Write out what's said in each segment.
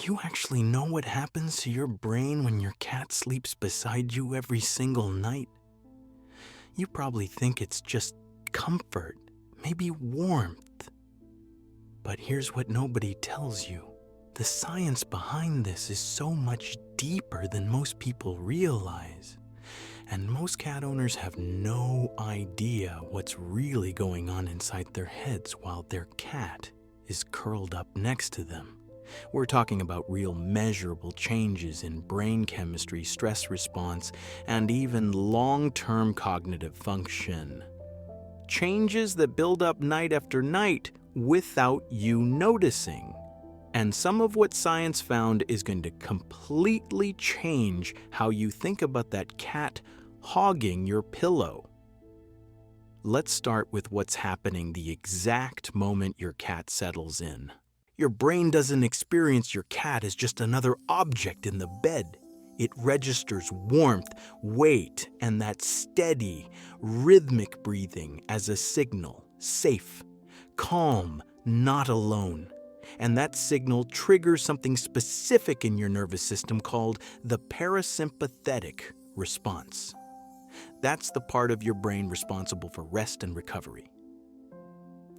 you actually know what happens to your brain when your cat sleeps beside you every single night? You probably think it's just comfort, maybe warmth. But here's what nobody tells you. The science behind this is so much deeper than most people realize. And most cat owners have no idea what's really going on inside their heads while their cat is curled up next to them. We're talking about real measurable changes in brain chemistry, stress response, and even long-term cognitive function. Changes that build up night after night without you noticing. And some of what science found is going to completely change how you think about that cat hogging your pillow. Let's start with what's happening the exact moment your cat settles in. Your brain doesn't experience your cat as just another object in the bed. It registers warmth, weight, and that steady, rhythmic breathing as a signal, safe, calm, not alone. And that signal triggers something specific in your nervous system called the parasympathetic response. That's the part of your brain responsible for rest and recovery.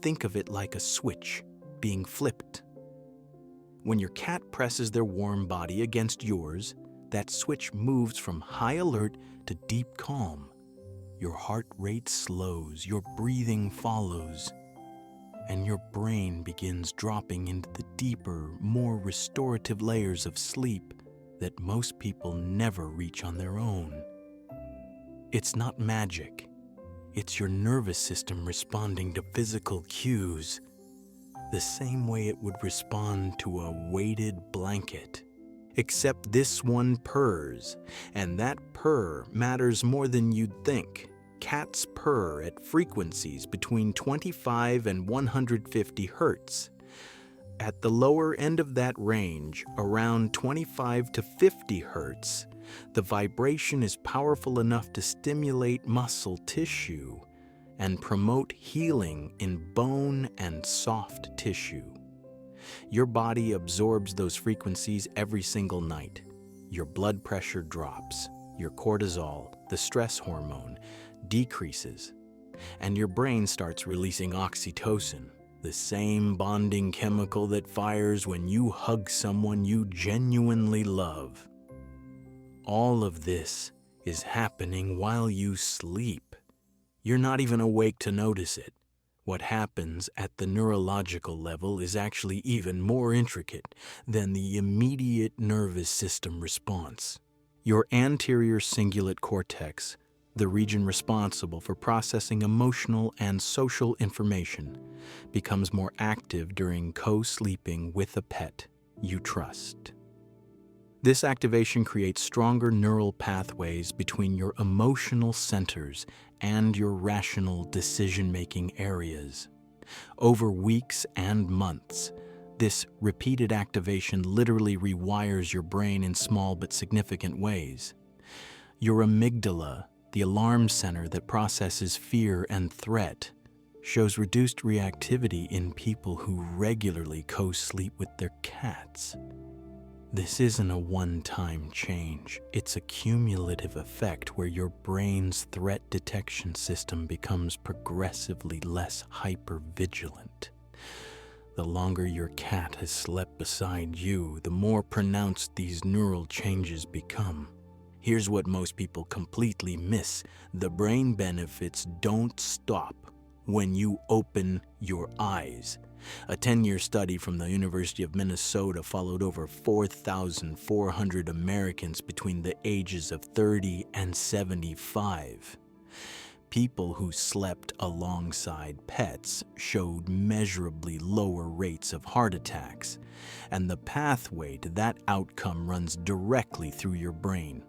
Think of it like a switch being flipped. When your cat presses their warm body against yours, that switch moves from high alert to deep calm. Your heart rate slows, your breathing follows, and your brain begins dropping into the deeper, more restorative layers of sleep that most people never reach on their own. It's not magic. It's your nervous system responding to physical cues, the same way it would respond to a weighted blanket. Except this one purrs, and that purr matters more than you'd think. Cats purr at frequencies between 25 and 150 hertz. At the lower end of that range, around 25 to 50 hertz, the vibration is powerful enough to stimulate muscle tissue and promote healing in bone and soft tissue. Your body absorbs those frequencies every single night. Your blood pressure drops, your cortisol, the stress hormone, decreases, and your brain starts releasing oxytocin, the same bonding chemical that fires when you hug someone you genuinely love. All of this is happening while you sleep. You're not even awake to notice it. What happens at the neurological level is actually even more intricate than the immediate nervous system response. Your anterior cingulate cortex, the region responsible for processing emotional and social information, becomes more active during co-sleeping with a pet you trust. This activation creates stronger neural pathways between your emotional centers and your rational decision-making areas. Over weeks and months, this repeated activation literally rewires your brain in small but significant ways. Your amygdala, the alarm center that processes fear and threat, shows reduced reactivity in people who regularly co-sleep with their cats. This isn't a one-time change. It's a cumulative effect where your brain's threat detection system becomes progressively less hyper-vigilant. The longer your cat has slept beside you, the more pronounced these neural changes become. Here's what most people completely miss. The brain benefits don't stop when you open your eyes. A 10-year study from the University of Minnesota followed over 4,400 Americans between the ages of 30 and 75. People who slept alongside pets showed measurably lower rates of heart attacks, and the pathway to that outcome runs directly through your brain.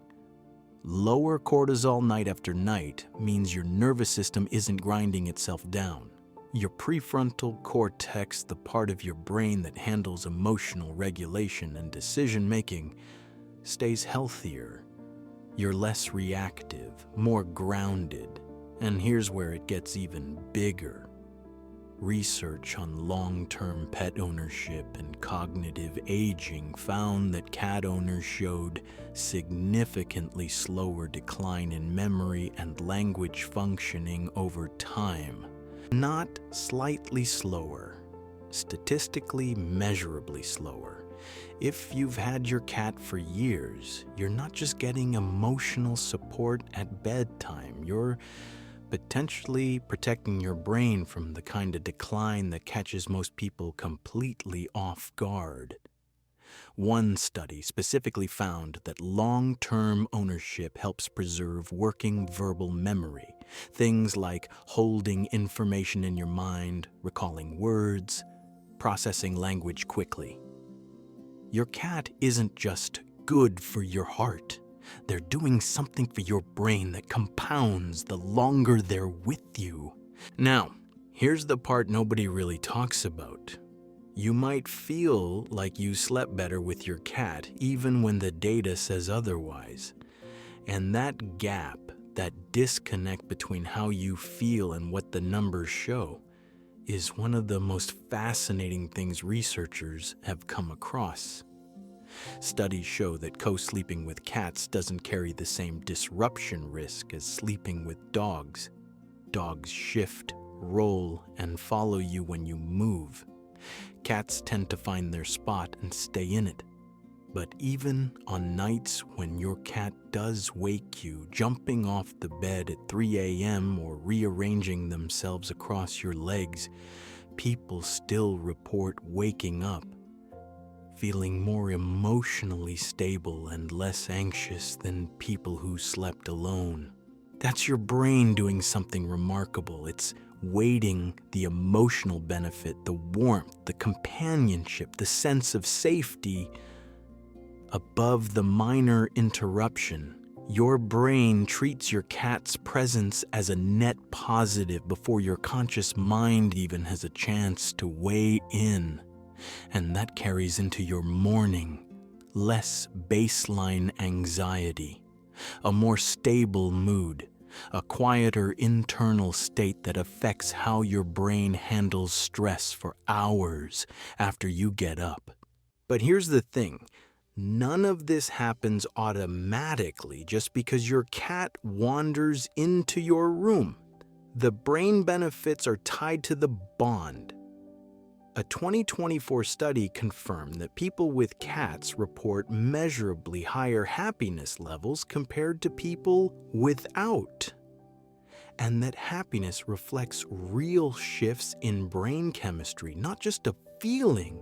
Lower cortisol night after night means your nervous system isn't grinding itself down. Your prefrontal cortex, the part of your brain that handles emotional regulation and decision-making, stays healthier. You're less reactive, more grounded, and here's where it gets even bigger. Research on long-term pet ownership and cognitive aging found that cat owners showed significantly slower decline in memory and language functioning over time. Not slightly slower, statistically measurably slower. If you've had your cat for years, you're not just getting emotional support at bedtime, you're potentially protecting your brain from the kind of decline that catches most people completely off guard. One study specifically found that long-term ownership helps preserve working verbal memory, things like holding information in your mind, recalling words, processing language quickly. Your cat isn't just good for your heart. They're doing something for your brain that compounds the longer they're with you. Now, here's the part nobody really talks about. You might feel like you slept better with your cat even when the data says otherwise. And that gap, that disconnect between how you feel and what the numbers show, is one of the most fascinating things researchers have come across. Studies show that co-sleeping with cats doesn't carry the same disruption risk as sleeping with dogs. Dogs shift, roll, and follow you when you move. Cats tend to find their spot and stay in it. But even on nights when your cat does wake you, jumping off the bed at 3 a.m. or rearranging themselves across your legs, people still report waking up feeling more emotionally stable and less anxious than people who slept alone. That's your brain doing something remarkable. It's weighting the emotional benefit, the warmth, the companionship, the sense of safety above the minor interruption. Your brain treats your cat's presence as a net positive before your conscious mind even has a chance to weigh in. And that carries into your morning, less baseline anxiety, a more stable mood, a quieter internal state that affects how your brain handles stress for hours after you get up. But here's the thing, none of this happens automatically just because your cat wanders into your room. The brain benefits are tied to the bond. A 2024 study confirmed that people with cats report measurably higher happiness levels compared to people without, and that happiness reflects real shifts in brain chemistry, not just a feeling.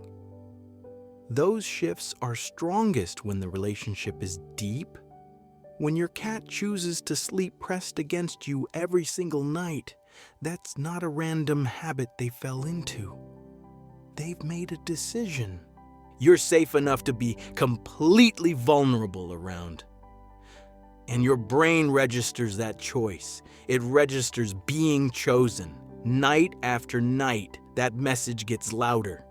Those shifts are strongest when the relationship is deep. When your cat chooses to sleep pressed against you every single night, that's not a random habit they fell into. They've made a decision. You're safe enough to be completely vulnerable around. And your brain registers that choice. It registers being chosen. Night after night, that message gets louder.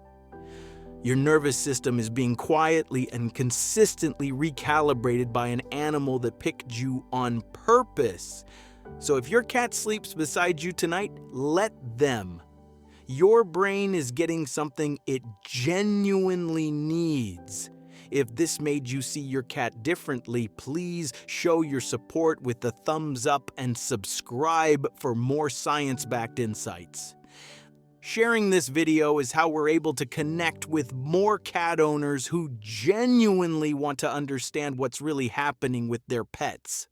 Your nervous system is being quietly and consistently recalibrated by an animal that picked you on purpose. So if your cat sleeps beside you tonight, let them. Your brain is getting something it genuinely needs. If this made you see your cat differently, please show your support with a thumbs up and subscribe for more science-backed insights. Sharing this video is how we're able to connect with more cat owners who genuinely want to understand what's really happening with their pets.